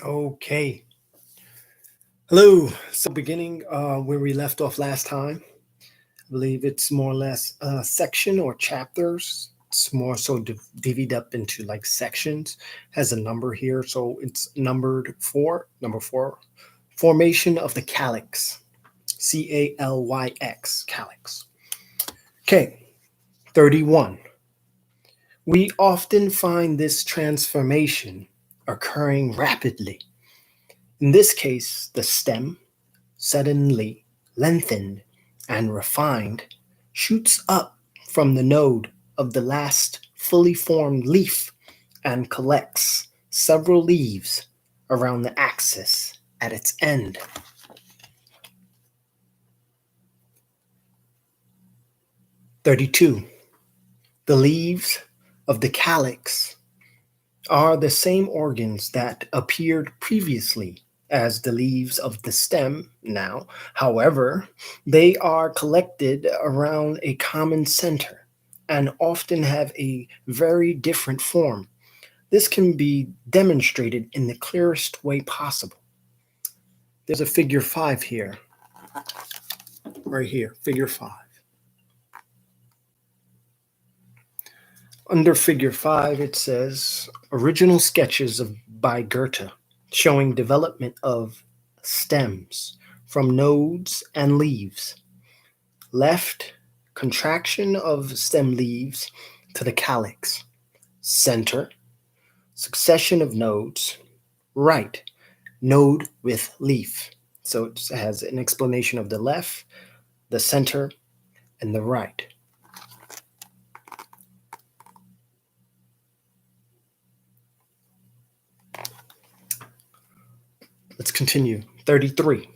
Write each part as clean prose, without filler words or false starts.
Okay. Hello. So beginning where we left off last time, I believe it's more or less a section or chapters. It's more so divided up into like sections. Has a number here, so it's numbered four. Number four, formation of the calyx. Calyx. Calyx. Okay. 31. We often find this transformation occurring rapidly. In this case, the stem, suddenly lengthened and refined, shoots up from the node of the last fully formed leaf and collects several leaves around the axis at its end. "32. The leaves of the calyx are the same organs that appeared previously as the leaves of the stem now. However, they are collected around a common center and often have a very different form. This can be demonstrated in the clearest way possible." There's a figure 5 here, right here, figure 5. Under figure 5, it says original sketches by Goethe showing development of stems from nodes and leaves. Left, contraction of stem leaves to the calyx. Center, succession of nodes. Right, node with leaf. So it has an explanation of the left, the center, and the right. Let's continue. 33.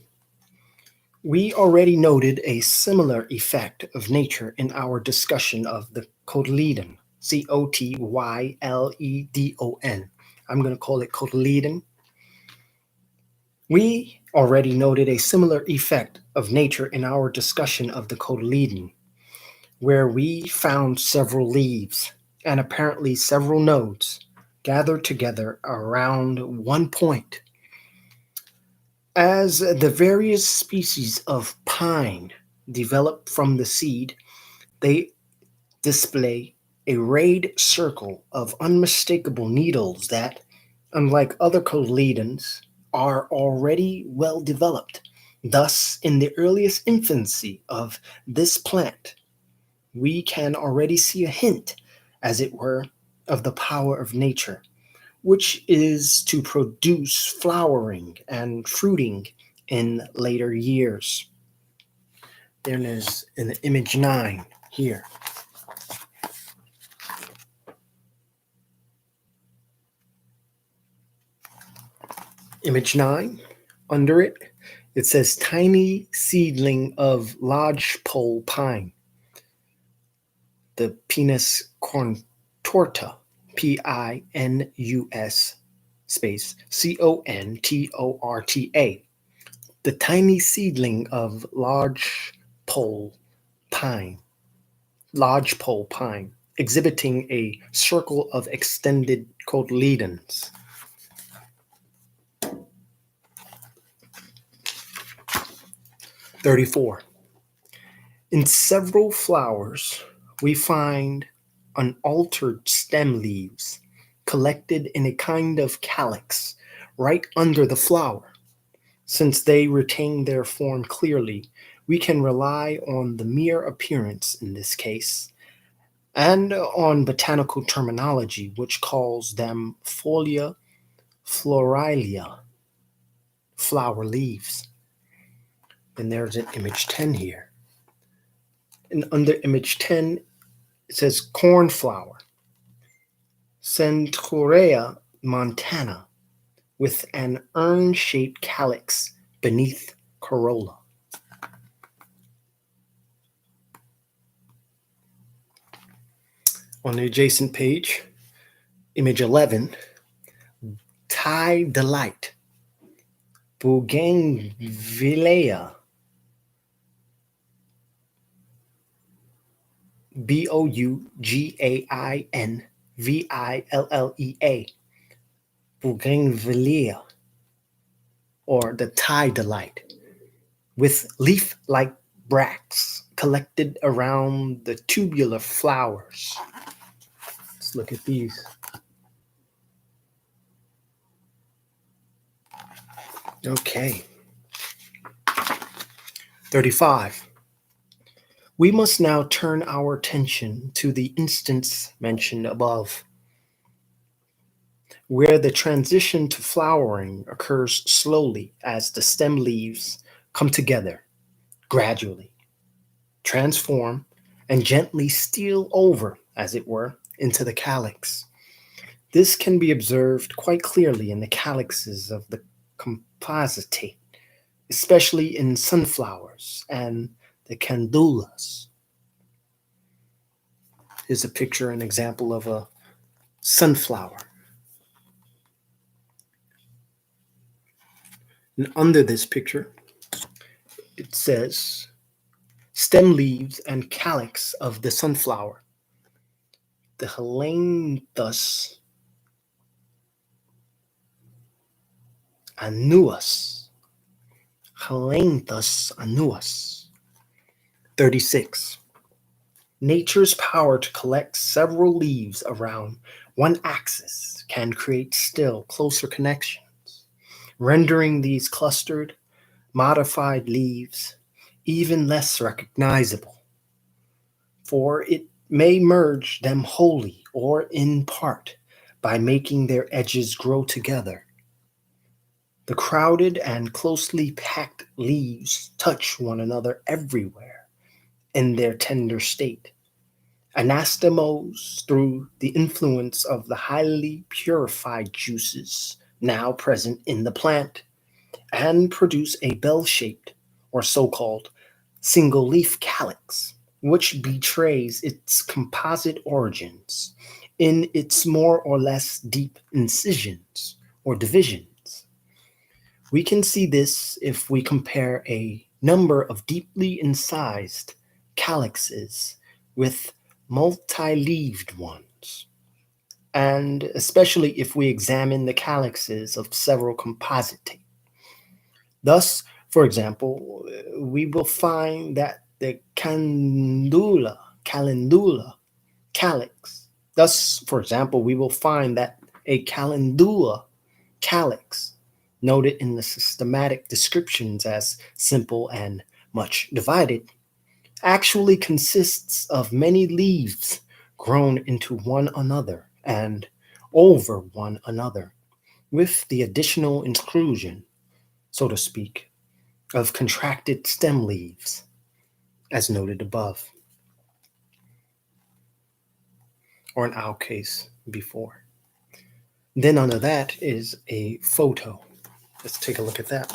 We already noted a similar effect of nature in our discussion of the cotyledon, Cotyledon. I'm going to call it cotyledon. We already noted a similar effect of nature in our discussion of the cotyledon, where we found several leaves and apparently several nodes gathered together around one point. As the various species of pine develop from the seed, they display a rayed circle of unmistakable needles that, unlike other cotyledons, are already well developed. Thus, in the earliest infancy of this plant, we can already see a hint, as it were, of the power of nature, which is to produce flowering and fruiting in later years. Then there's in image 9 here. Image 9, under it, it says tiny seedling of lodgepole pine, the Pinus contorta, Pinus space Contorta. The tiny seedling of lodgepole pine, exhibiting a circle of extended cotyledons. "34. In several flowers, we find unaltered stem leaves collected in a kind of calyx right under the flower. Since they retain their form clearly, we can rely on the mere appearance in this case, and on botanical terminology, which calls them folia florilegia, flower leaves." And there's an image 10 here. And under image 10, it says cornflower, Centaurea montana, with an urn-shaped calyx beneath corolla. On the adjacent page, image 11, Thai delight, Bougainvillea, Bougainvillea, Bougainvillea, or the tidalite, with leaf-like bracts collected around the tubular flowers. Let's look at these. Okay. 35. We must now turn our attention to the instance mentioned above, where the transition to flowering occurs slowly as the stem leaves come together, gradually, transform, and gently steal over, as it were, into the calyx. This can be observed quite clearly in the calyxes of the compositate, especially in sunflowers and the candulas. Here's a picture, an example of a sunflower. And under this picture, it says, stem leaves and calyx of the sunflower. The Helianthus annuus. Helianthus annuus. 36. Nature's power to collect several leaves around one axis can create still closer connections, rendering these clustered, modified leaves even less recognizable, for it may merge them wholly or in part by making their edges grow together. The crowded and closely packed leaves touch one another everywhere in their tender state, anastomose through the influence of the highly purified juices now present in the plant, and produce a bell-shaped or so-called single-leaf calyx, which betrays its composite origins in its more or less deep incisions or divisions. We can see this if we compare a number of deeply incised calyxes with multi-leaved ones, and especially if we examine the calyxes of several compositate. Thus, for example, we will find that the calendula calyx. Thus, for example, we will find that a calendula calyx, noted in the systematic descriptions as simple and much divided, actually consists of many leaves grown into one another and over one another, with the additional inclusion, so to speak, of contracted stem leaves, as noted above, or in our case, before. Then under that is a photo. Let's take a look at that.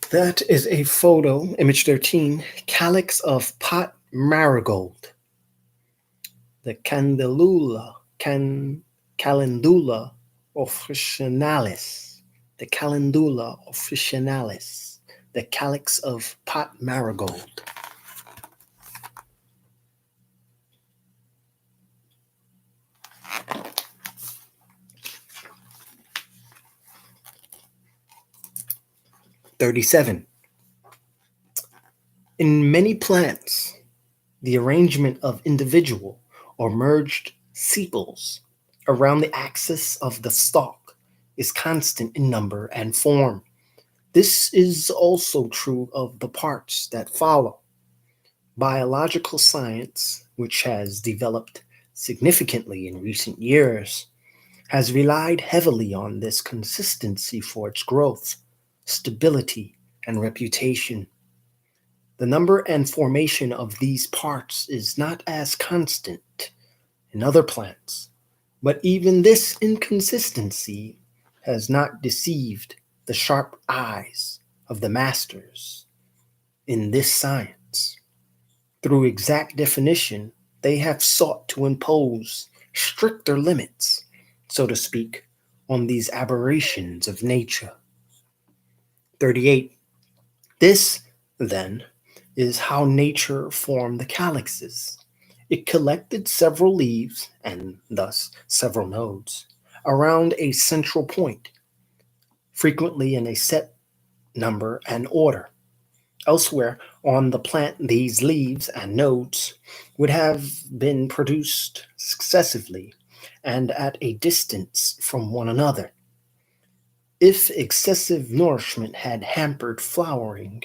That is a photo, image 13, calyx of pot marigold. The calendula officinalis. The calendula officinalis. The calyx of pot marigold. (37) In many plants, the arrangement of individual or merged sepals around the axis of the stalk is constant in number and form. This is also true of the parts that follow. Biological science, which has developed significantly in recent years, has relied heavily on this consistency for its growth, stability, and reputation. The number and formation of these parts is not as constant in other plants, but even this inconsistency has not deceived the sharp eyes of the masters in this science. Through exact definition, they have sought to impose stricter limits, so to speak, on these aberrations of nature. 38. This, then, is how nature formed the calyxes. It collected several leaves, and thus several nodes, around a central point, frequently in a set number and order. Elsewhere on the plant, these leaves and nodes would have been produced successively and at a distance from one another. If excessive nourishment had hampered flowering,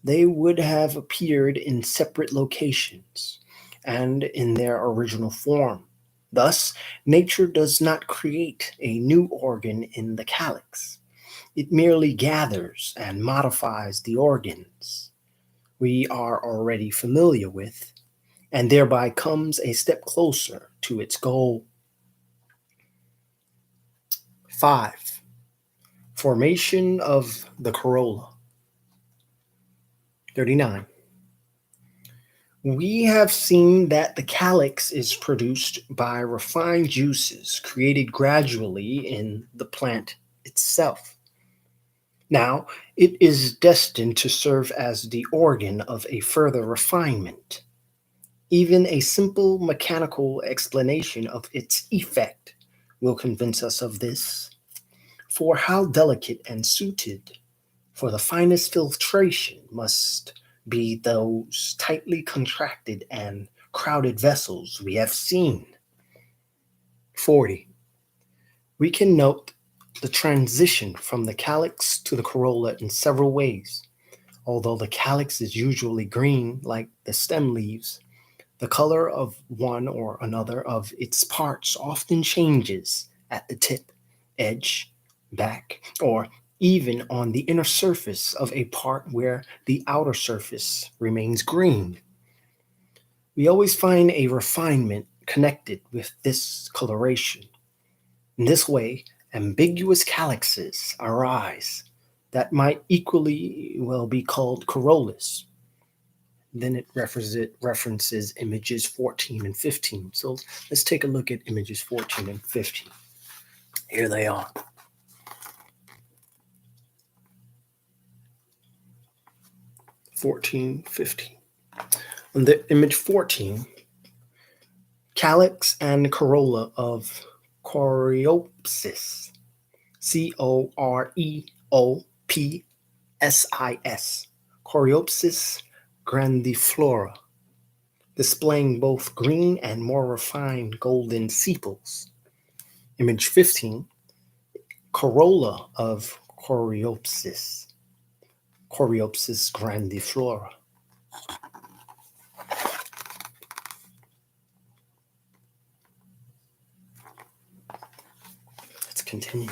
they would have appeared in separate locations and in their original form. Thus, nature does not create a new organ in the calyx. It merely gathers and modifies the organs we are already familiar with, and thereby comes a step closer to its goal. 5. Formation of the corolla. 39. We have seen that the calyx is produced by refined juices created gradually in the plant itself. Now, it is destined to serve as the organ of a further refinement. Even a simple mechanical explanation of its effect will convince us of this. For how delicate and suited for the finest filtration must be those tightly contracted and crowded vessels we have seen. 40. We can note the transition from the calyx to the corolla in several ways. Although the calyx is usually green like the stem leaves, the color of one or another of its parts often changes at the tip, edge, back, or even on the inner surface of a part where the outer surface remains green. We always find a refinement connected with this coloration. In this way, ambiguous calyxes arise that might equally well be called corollas. Then it references images 14 and 15. So let's take a look at images 14 and 15. Here they are. 14, 15. On the image 14, calyx and corolla of Coreopsis, Coreopsis, Coreopsis grandiflora, displaying both green and more refined golden sepals. Image 15, corolla of Coreopsis grandiflora. Let's continue.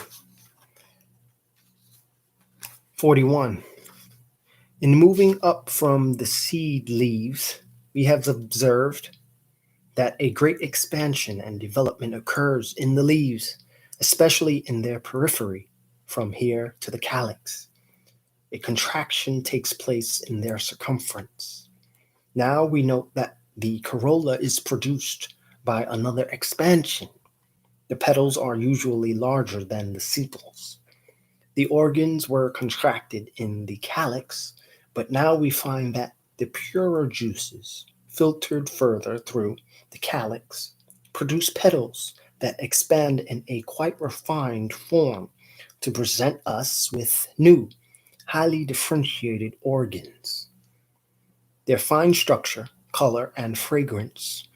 41. In moving up from the seed leaves, we have observed that a great expansion and development occurs in the leaves, especially in their periphery, from here to the calyx. A contraction takes place in their circumference. Now we note that the corolla is produced by another expansion. The petals are usually larger than the sepals. The organs were contracted in the calyx, but now we find that the purer juices, filtered further through the calyx, produce petals that expand in a quite refined form to present us with new, highly differentiated organs. Their fine structure, color, and fragrance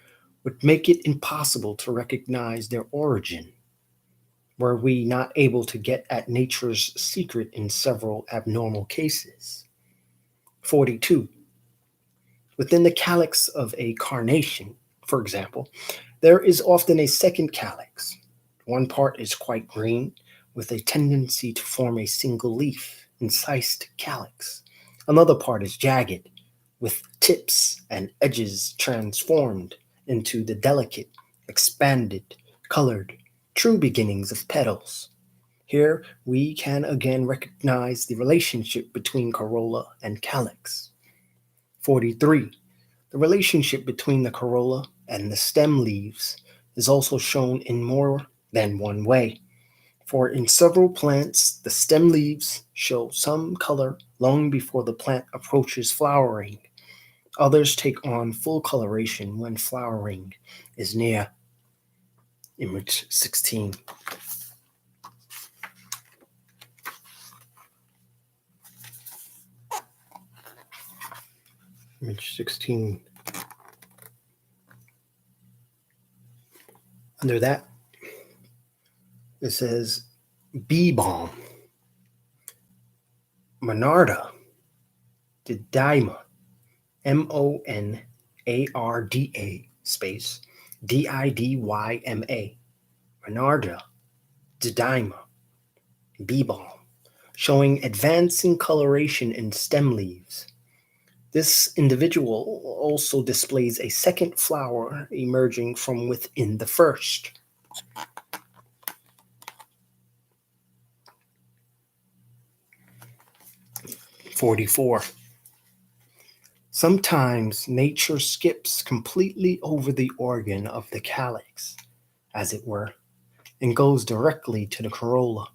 would make it impossible to recognize their origin, were we not able to get at nature's secret in several abnormal cases. 42. Within the calyx of a carnation, for example, there is often a second calyx. One part is quite green, with a tendency to form a single leaf, incised calyx. Another part is jagged, with tips and edges transformed into the delicate, expanded, colored, true beginnings of petals. Here we can again recognize the relationship between corolla and calyx. 43. The relationship between the corolla and the stem leaves is also shown in more than one way. For in several plants, the stem leaves show some color long before the plant approaches flowering. Others take on full coloration when flowering is near. Image 16. Image 16. Under that, it says bee balm, Monarda, didyma, Monarda space Didyma, Monarda, didyma, bee balm, showing advancing coloration in stem leaves. This individual also displays a second flower emerging from within the first. (44) Sometimes nature skips completely over the organ of the calyx, as it were, and goes directly to the corolla.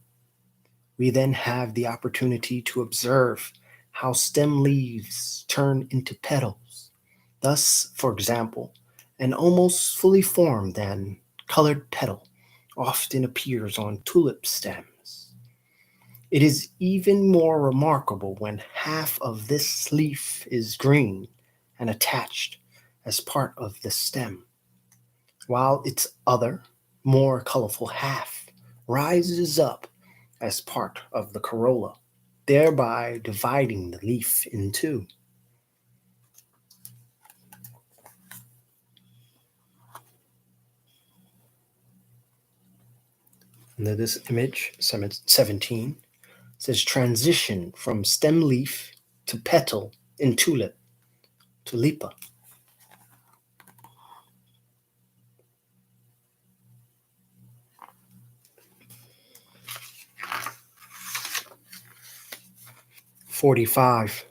We then have the opportunity to observe how stem leaves turn into petals. Thus, for example, an almost fully formed and colored petal often appears on tulip stems. It is even more remarkable when half of this leaf is green and attached as part of the stem, while its other, more colorful half rises up as part of the corolla, thereby dividing the leaf in two. Under this image, 17, says transition from stem leaf to petal in tulip, tulipa. (45)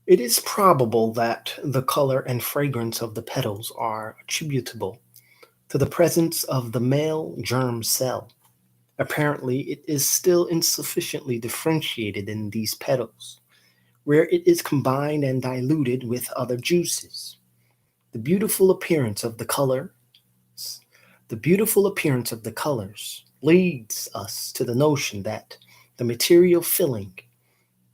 It is probable that the color and fragrance of the petals are attributable to the presence of the male germ cell. Apparently, it is still insufficiently differentiated in these petals, where it is combined and diluted with other juices. The beautiful appearance of the colors leads us to the notion that the material filling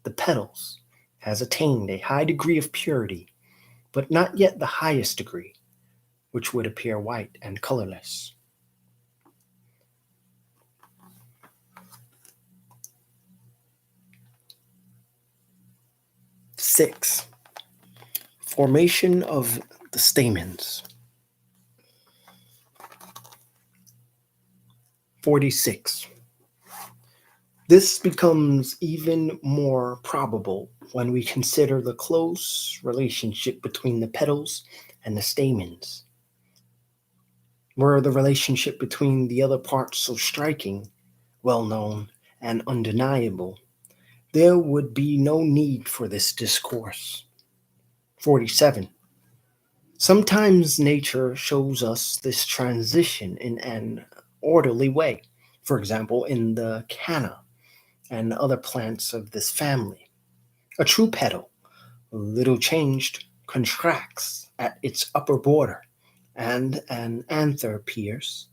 the petals has attained a high degree of purity, but not yet the highest degree, which would appear white and colorless. (6) Formation of the stamens. 46. This becomes even more probable when we consider the close relationship between the petals and the stamens. Were the relationship between the other parts so striking, well-known, and undeniable, there would be no need for this discourse. 47. Sometimes nature shows us this transition in an orderly way, for example, in the canna and other plants of this family. A true petal, little changed, contracts at its upper border, and an anther appears,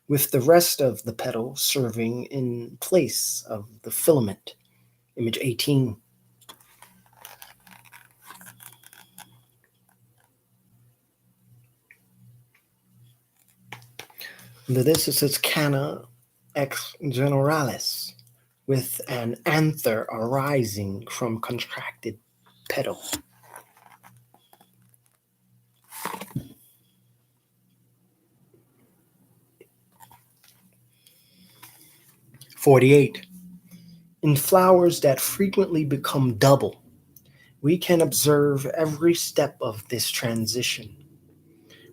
with the rest of the petal serving in place of the filament. Image 18. Under this it says canna ex generalis, with an anther arising from contracted petal. 48. In flowers that frequently become double, we can observe every step of this transition.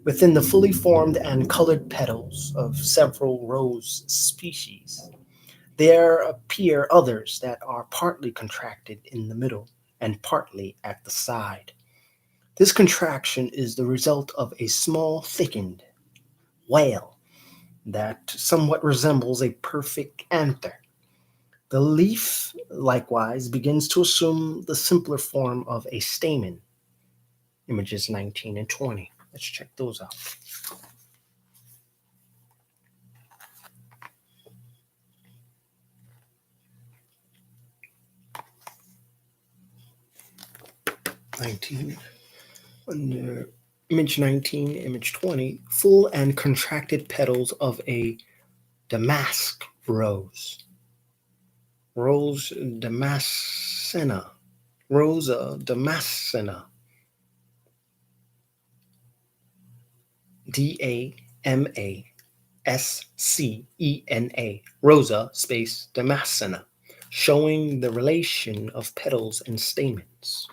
Within the fully formed and colored petals of several rose species, there appear others that are partly contracted in the middle and partly at the side. This contraction is the result of a small thickened wale that somewhat resembles a perfect anther. The leaf, likewise, begins to assume the simpler form of a stamen. images 19 and 20. Let's check those out. Under image 19, image 20, full and contracted petals of a damask rose. Rose damascena. Rosa damascena. Damascena. Rosa space damascena. Showing the relation of petals and stamens.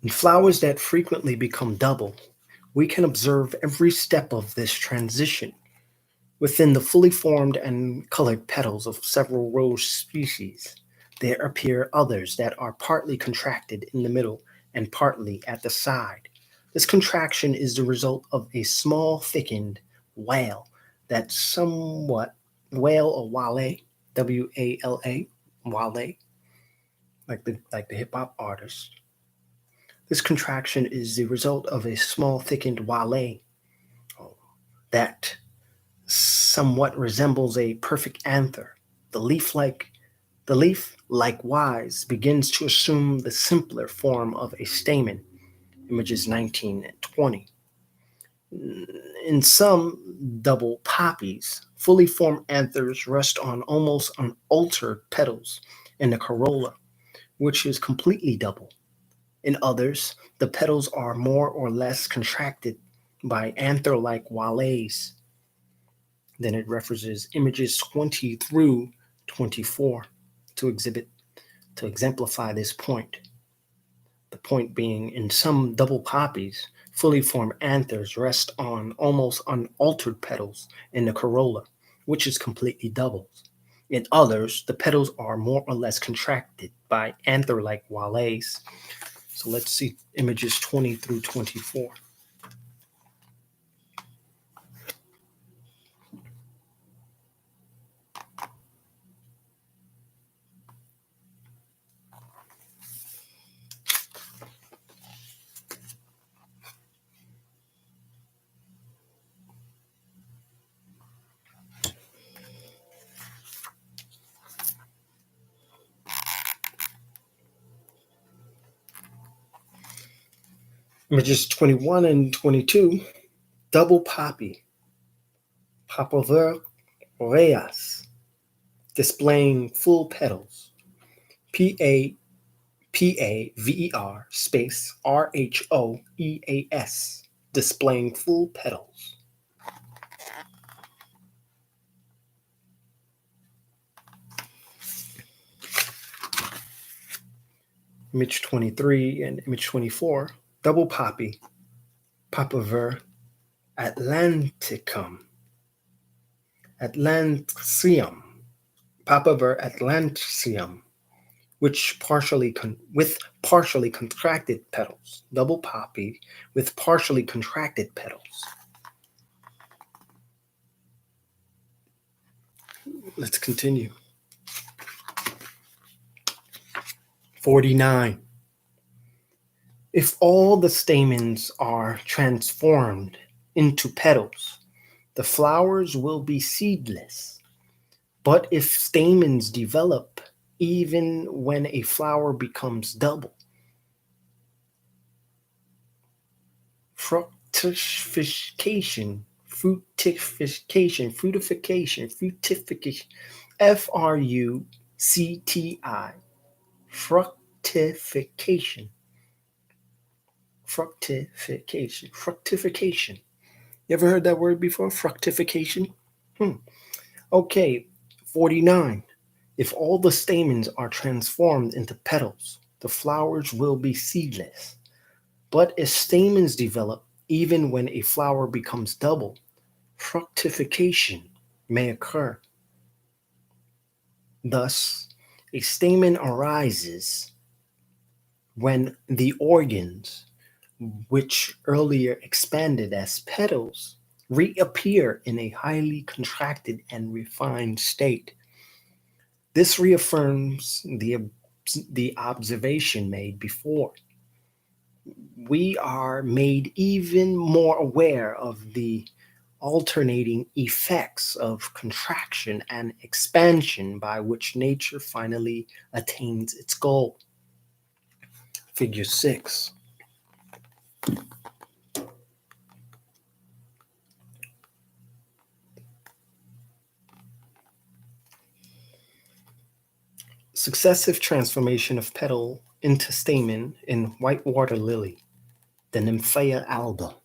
In flowers that frequently become double, we can observe every step of this transition within the fully formed and colored petals of several rose species. There appear others that are partly contracted in the middle and partly at the side. This contraction is the result of a small thickened wale that somewhat wale or wale, W-A-L-A, wale, like the hip hop artist. This contraction is the result of a small thickened wale that somewhat resembles a perfect anther. The leaf likewise begins to assume the simpler form of a stamen, images 19 and 20. In some double poppies, fully formed anthers rest on almost unaltered petals in the corolla, which is completely double. In others, the petals are more or less contracted by anther-like wales. Then it references images 20 through 24 to exemplify this point. The point being, in some double poppies, fully formed anthers rest on almost unaltered petals in the corolla, which is completely double. In others, the petals are more or less contracted by anther-like wales. So let's see images 20 through 24. Images 21 and 22, double poppy, Papaver Reyes, displaying full petals, Papaver space Rhoeas, displaying full petals. Image 23 and image 24, double poppy, Papaver Atlantium, Papaver Atlantium, with partially contracted petals, double poppy with partially contracted petals. Let's continue. 49. If all the stamens are transformed into petals, the flowers will be seedless. But if stamens develop even when a flower becomes double, fructification, F-R-U-C-T-I, fructification. You ever heard that word before? Fructification? Okay, 49. If all the stamens are transformed into petals, the flowers will be seedless. But if stamens develop even when a flower becomes double, fructification may occur. Thus, a stamen arises when the organs, which earlier expanded as petals, reappear in a highly contracted and refined state. This reaffirms the observation made before. We are made even more aware of the alternating effects of contraction and expansion by which nature finally attains its goal. Figure 6. Successive transformation of petal into stamen in white water lily, the Nymphaea alba.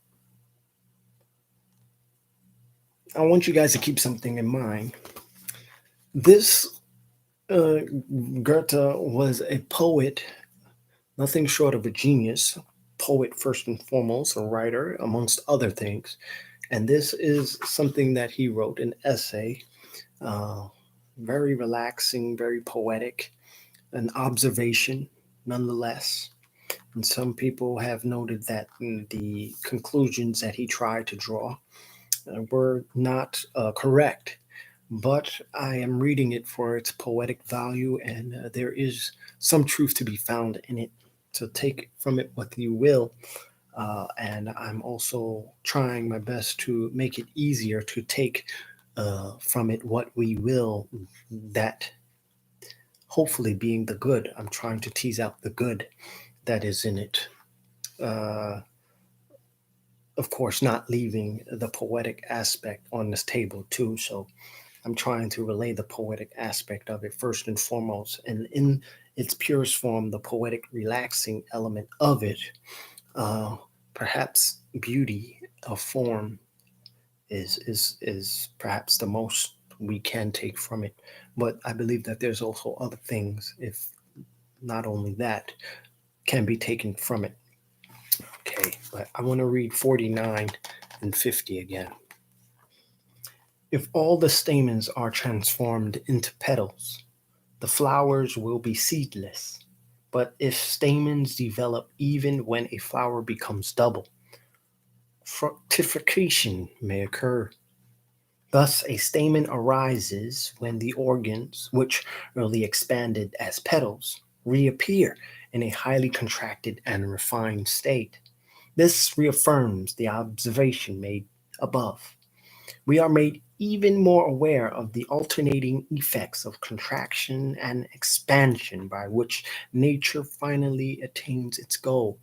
I want you guys to keep something in mind. This Goethe was a poet, nothing short of a genius, poet first and foremost, a writer amongst other things. And this is something that he wrote, an essay, very relaxing, very poetic, an observation nonetheless. And some people have noted that the conclusions that he tried to draw were not correct. But I am reading it for its poetic value, and there is some truth to be found in it. So take from it what you will. And I'm also trying my best to make it easier to take from it what we will, that hopefully being the good. I'm trying to tease out the good that is in it. Uh, of course, not leaving the poetic aspect on this table, too. So I'm trying to relay the poetic aspect of it first and foremost. And in its purest form, the poetic relaxing element of it, uh, perhaps beauty of form is perhaps the most we can take from it. But I believe that there's also other things, if not only that, can be taken from it. Okay, but I want to read 49 and 50 again. If all the stamens are transformed into petals, the flowers will be seedless. But if stamens develop even when a flower becomes double, fructification may occur. Thus, a stamen arises when the organs, which early expanded as petals, reappear in a highly contracted and refined state. This reaffirms the observation made above. We are made even more aware of the alternating effects of contraction and expansion by which nature finally attains its goal.